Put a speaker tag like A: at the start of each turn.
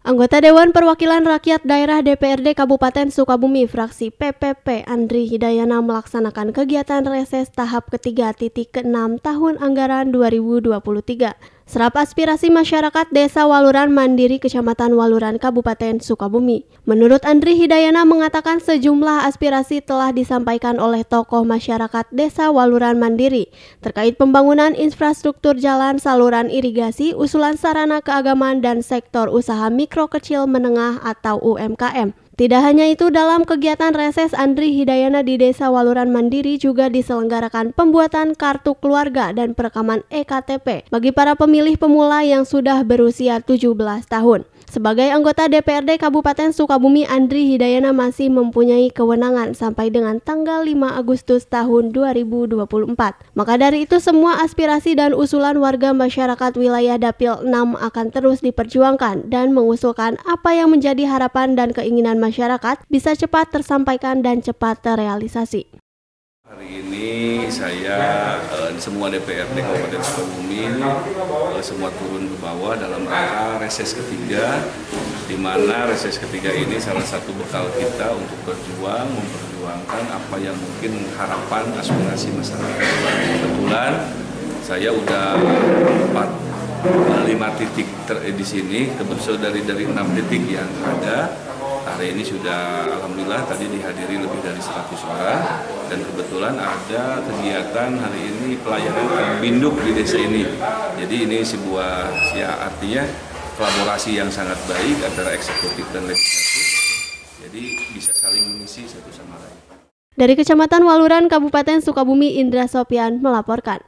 A: Anggota Dewan Perwakilan Rakyat Daerah DPRD Kabupaten Sukabumi fraksi PPP Andri Hidayana melaksanakan kegiatan reses tahap ketiga ke-6 tahun anggaran 2023. Serap aspirasi masyarakat Desa Waluran Mandiri Kecamatan Waluran Kabupaten Sukabumi. Menurut Andri Hidayana mengatakan sejumlah aspirasi telah disampaikan oleh tokoh masyarakat Desa Waluran Mandiri terkait pembangunan infrastruktur jalan, saluran irigasi, usulan sarana keagamaan dan sektor usaha mikro kecil menengah atau UMKM. Tidak hanya itu, dalam kegiatan reses Andri Hidayana di Desa Waluran Mandiri juga diselenggarakan pembuatan kartu keluarga dan perekaman EKTP bagi para pemilih pemula yang sudah berusia 17 tahun. Sebagai anggota DPRD Kabupaten Sukabumi, Andri Hidayana masih mempunyai kewenangan sampai dengan tanggal 5 Agustus tahun 2024. Maka dari itu, semua aspirasi dan usulan warga masyarakat wilayah Dapil 6 akan terus diperjuangkan dan mengusulkan apa yang menjadi harapan dan keinginan masyarakat bisa cepat tersampaikan dan cepat terrealisasi.
B: Hari ini saya semua DPRD Kabupaten Sukabumi semua turun ke bawah dalam rangka reses ketiga, di mana reses ketiga ini salah satu bekal kita untuk memperjuangkan apa yang mungkin harapan aspirasi masyarakat. Kebetulan saya udah 5 titik di sini, kebetulan dari 6 titik yang ada. Hari ini sudah alhamdulillah tadi dihadiri lebih dari 100 orang, dan kebetulan ada kegiatan hari ini pelayanan binduk di desa ini. Jadi ini sebuah artinya kolaborasi yang sangat baik antara eksekutif dan legislatif. Jadi bisa saling mengisi satu sama lain.
A: Dari Kecamatan Waluran, Kabupaten Sukabumi, Indra Sopyan melaporkan.